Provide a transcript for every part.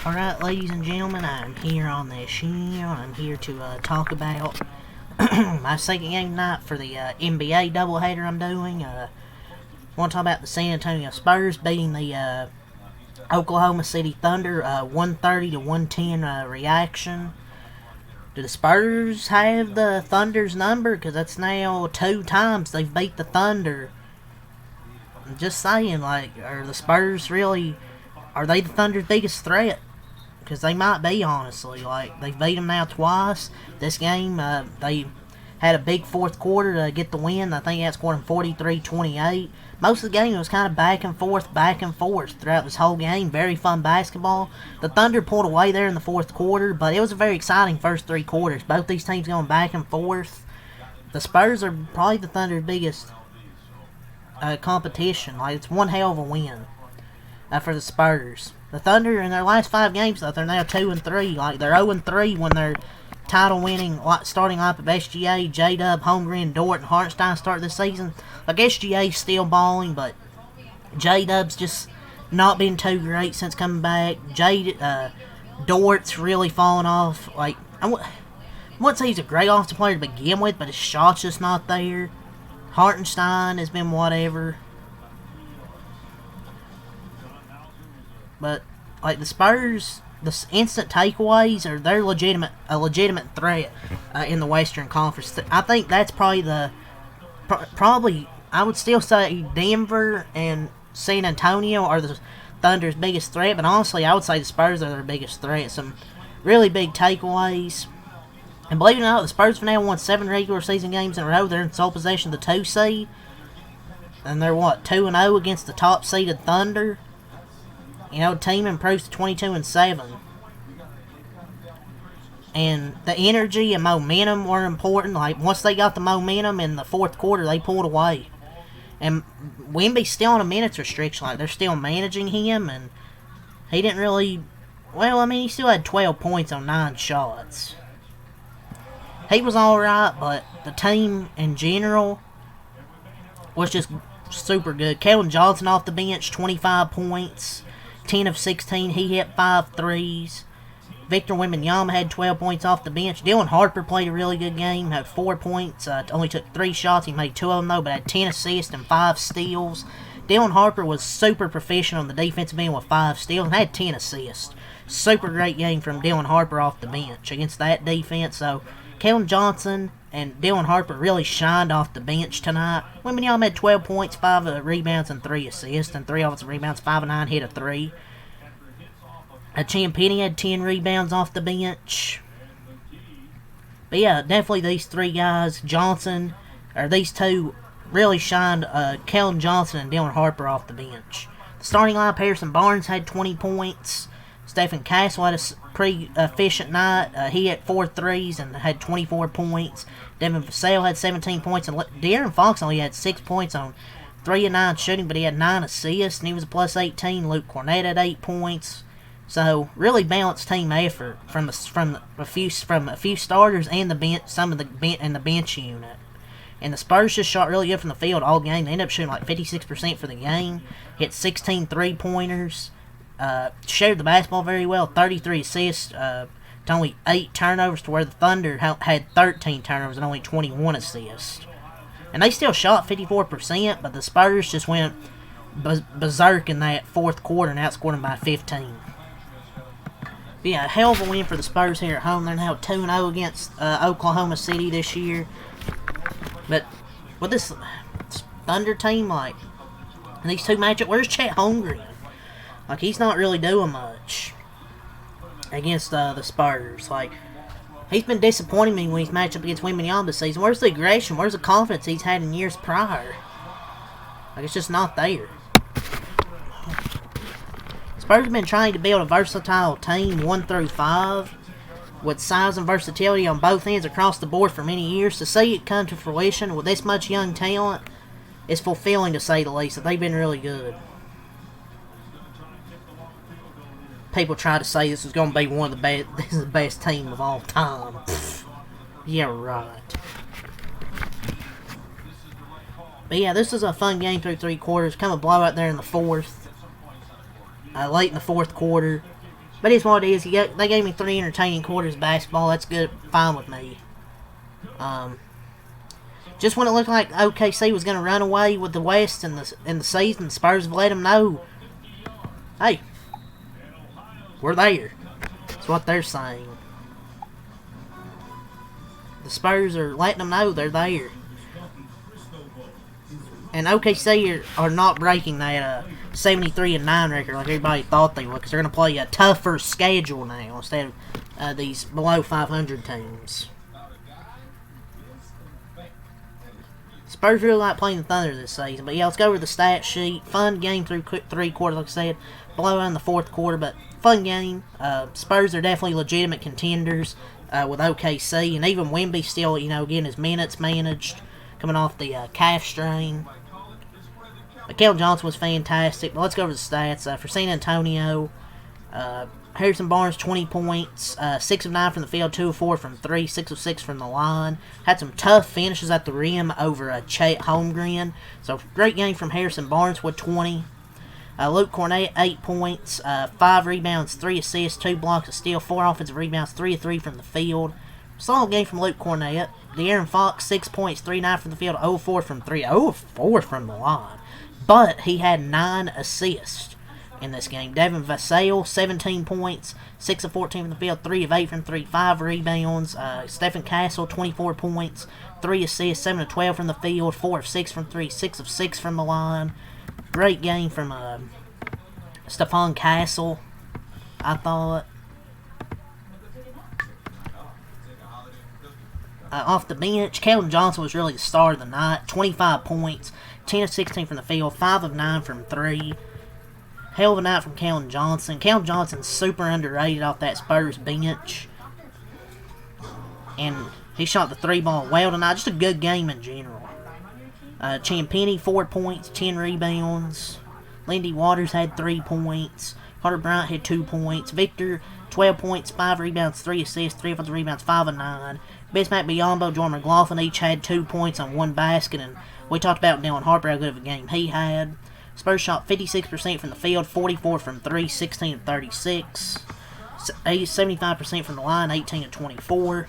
Alright, ladies and gentlemen, I'm here on this show. I'm here to talk about my second game tonight for the NBA doubleheader I'm doing. I want to talk about the San Antonio Spurs beating the Oklahoma City Thunder 130 to 110 reaction. Do the Spurs have the Thunder's number? Because that's now 2 times they've beat the Thunder. I'm just saying, like, are the Spurs really... Are they the Thunder's biggest threat? Because they might be, honestly. Like, they've beat them now twice. This game, they had a big fourth quarter to get the win. I think they outscored them 43-28. Most of the game was kind of back and forth throughout this whole game. Very fun basketball. The Thunder pulled away there in the fourth quarter, but it was a very exciting first 3 quarters. Both these teams going back and forth. The Spurs are probably the Thunder's biggest competition. Like, it's one hell of a win for the Spurs. The Thunder, in their last 5 games, though, they're now 2-3. Like, they're 0-3 when they're title-winning starting lineup of SGA, J-Dub, Holmgren, Dort, and Hartenstein start this season. Like, SGA's still balling, but J-Dub's just not been too great since coming back. Dort's really fallen off. Like, I wouldn't say he's a great offensive player to begin with, but his shot's just not there. Hartenstein has been whatever. But, like, the Spurs, the instant takeaways they're a legitimate threat in the Western Conference. I think that's probably probably, I would still say Denver and San Antonio are the Thunder's biggest threat, but honestly, I would say the Spurs are their biggest threat. Some really big takeaways. And believe it or not, the Spurs have now won 7 regular season games in a row. They're in sole possession of the 2 seed. And they're, 2-0 against the top seeded Thunder. You know, the team improves to 22-7. And the energy and momentum were important. Like, once they got the momentum in the fourth quarter, they pulled away. And Wemby's still on a minutes restriction. Like, they're still managing him, and he didn't really... Well, I mean, he still had 12 points on 9 shots. He was alright, but the team in general was just super good. Keldon Johnson off the bench, 25 points. 10 of 16, he hit 5 threes. Victor Wembanyama had 12 points off the bench. Dylan Harper played a really good game, had 4 points, only took 3 shots. He made 2 of them, though, but had 10 assists and 5 steals. Dylan Harper was super proficient on the defensive end with 5 steals and had 10 assists. Super great game from Dylan Harper off the bench against that defense. So, Keldon Johnson and Dylan Harper really shined off the bench tonight. Wembanyama had 12 points, 5 rebounds, and 3 assists, and 3 offensive rebounds, 5 of 9, hit a 3. Champagnie had 10 rebounds off the bench. But yeah, definitely these 3 guys, these 2 really shined. Keldon Johnson and Dylan Harper off the bench. The starting lineup, Harrison Barnes had 20 points. Stephen Castle had a pretty efficient night. He had 4 threes and had 24 points. Devin Vassell had 17 points. And De'Aaron Fox only had 6 points on 3 of 9 shooting, but he had 9 assists, and he was a plus 18. Luke Cornett had 8 points. So, really balanced team effort from a few starters and the bench, the bench unit. And the Spurs just shot really good from the field all game. They ended up shooting like 56% for the game. Hit 16 3-pointers. Shared the basketball very well. 33 assists to only 8 turnovers, to where the Thunder had 13 turnovers and only 21 assists. And they still shot 54%, but the Spurs just went berserk in that fourth quarter and outscored them by 15. But yeah, a hell of a win for the Spurs here at home. They're now 2-0 against Oklahoma City this year. But with this Thunder team, like, these 2 matchups, where's Chet Holmgren? Like, he's not really doing much against the Spurs. Like, he's been disappointing me when he's matched up against Wembanyama this season. Where's the aggression? Where's the confidence he's had in years prior? Like, it's just not there. Spurs have been trying to build a versatile team 1 through 5 with size and versatility on both ends across the board for many years. To see it come to fruition with this much young talent is fulfilling, to say the least. That they've been really good. People try to say this is going to be one of this is the best team of all time. Pfft. Yeah, right. But yeah, this is a fun game through 3 quarters. Kind of a blowout there in the fourth. Late in the fourth quarter. But it's what it is. They gave me 3 entertaining quarters of basketball. That's good. Fine with me. Just when it looked like OKC was going to run away with the West in the season, Spurs have let them know, hey, we're there. That's what they're saying. The Spurs are letting them know they're there. And OKC are not breaking that 73-9 record like everybody thought they would, because they're going to play a tougher schedule now instead of these below 500 teams. Spurs really like playing the Thunder this season. But yeah, let's go over the stat sheet. Fun game through 3 quarters, like I said. Blowout in the 4th quarter, but fun game. Spurs are definitely legitimate contenders with OKC. And even Wemby still, getting his minutes managed. Coming off the calf strain. Keldon Johnson was fantastic. But let's go over the stats. For San Antonio, Harrison Barnes, 20 points, 6 of 9 from the field, 2 of 4 from 3, 6 of 6 from the line. Had some tough finishes at the rim over Chet Holmgren. So, great game from Harrison Barnes with 20. Luke Cornett, 8 points, 5 rebounds, 3 assists, 2 blocks, a steal, 4 offensive rebounds, 3 of 3 from the field. Solid game from Luke Cornett. De'Aaron Fox, 6 points, 3 of 9 from the field, 0 of 4 from 3, 0 of 4 from the line. But he had 9 assists in this game. Devin Vassell, 17 points, 6 of 14 from the field, 3 of 8 from 3, 5 rebounds. Stephen Castle, 24 points, 3 assists, 7 of 12 from the field, 4 of 6 from 3, 6 of 6 from the line. Great game from Stephon Castle, I thought. Off the bench, Keldon Johnson was really the star of the night. 25 points, 10 of 16 from the field, 5 of 9 from 3. Hell of a night from Keldon Johnson. Keldon Johnson's super underrated off that Spurs bench. And he shot the 3 ball well tonight. Just a good game in general. Champagnie, 4 points, 10 rebounds. Lindy Waters had 3 points. Carter Bryant had 2 points. Victor, 12 points, 5 rebounds, 3 assists, 3 offensive rebounds, 5 of 9. Bismack Biyombo, Jordan McLaughlin each had 2 points on 1 basket. And we talked about Dylan Harper, how good of a game he had. Spurs shot 56% from the field, 44 from 3, 16 of 36. 75% from the line, 18 of 24.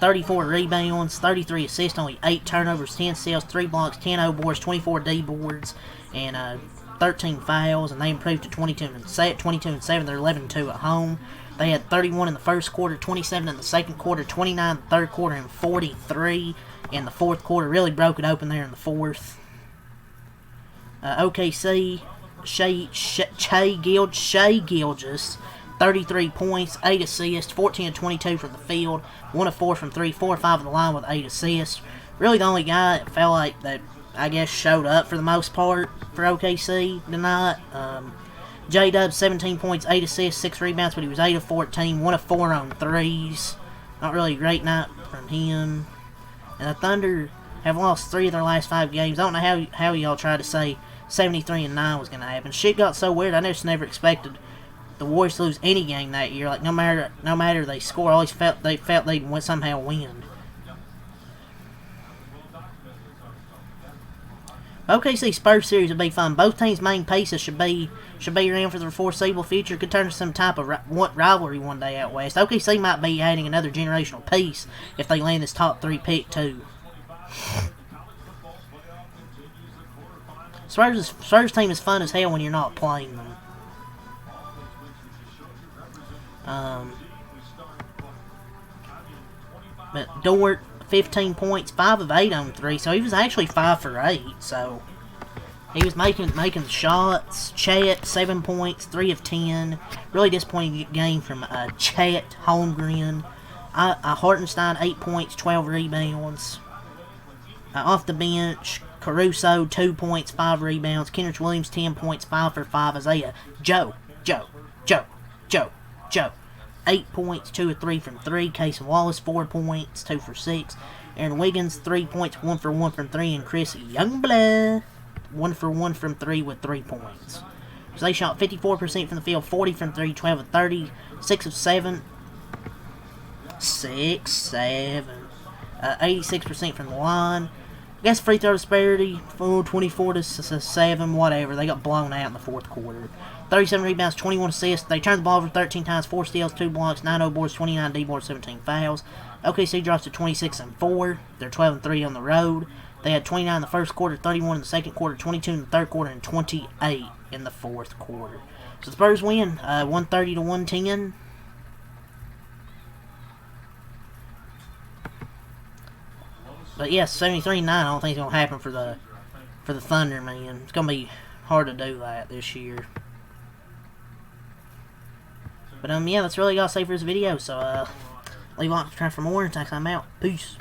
34 rebounds, 33 assists, only 8 turnovers, 10 steals, 3 blocks, 10 O-boards, 24 D-boards, and 13 fouls, and they improved to 22 and 7. They're 11-2 at home. They had 31 in the first quarter, 27 in the second quarter, 29 in the third quarter, and 43 in the fourth quarter. Really broke it open there in the fourth. OKC, Shai Gilgeous, 33 points, 8 assists, 14 of 22 from the field, 1 of 4 from 3, 4 of 5 on the line with 8 assists. Really the only guy that felt like that, I guess, showed up for the most part for OKC tonight. J-Dub, 17 points, 8 assists, 6 rebounds, but he was 8 of 14, 1 of 4 on threes. Not really a great night from him. And the Thunder have lost 3 of their last 5 games. I don't know how y'all tried to say 73-9 was going to happen. Shit got so weird, I just never expected the Warriors to lose any game that year. Like, no matter they score, I always felt they'd somehow win. OKC Spurs series will be fun. Both teams' main pieces should be around for the foreseeable future. Could turn into some type of rivalry one day out west. OKC might be adding another generational piece if they land this top 3 pick too. Spurs team is fun as hell when you're not playing them. But Dort, 15 points, 5 of 8 on 3, so he was actually 5 for 8, so he was making shots. Chet, 7 points, 3 of 10. Really disappointing game from Chet Holmgren. Hartenstein, 8 points, 12 rebounds. Off the bench, Caruso, 2 points, 5 rebounds. Kenrich Williams, 10 points, 5 for 5. Isaiah Joe. 8 points, 2 of 3 from 3. Casey Wallace, 4 points, 2 for 6. Aaron Wiggins, 3 points, 1 for 1 from 3. And Chris Youngblood, 1 for 1 from 3 with 3 points. So they shot 54% from the field, 40 from 3, 12 of 30, 6 of 7. 86% from the line. I guess free throw disparity, 24 to 7, whatever. They got blown out in the fourth quarter. 37 rebounds, 21 assists. They turned the ball over 13 times, 4 steals, 2 blocks, 9 0 boards, 29 D boards, 17 fouls. OKC drops to 26-4. They're 12-3 on the road. They had 29 in the first quarter, 31 in the second quarter, 22 in the third quarter, and 28 in the fourth quarter. So the Spurs win 130 to 110. But yes, 73-9. I don't think it's gonna happen for the Thunder, man. It's gonna be hard to do that this year. But yeah, that's really all I got to say for this video. So leave a like, subscribe for more, and thanks. I'm out. Peace.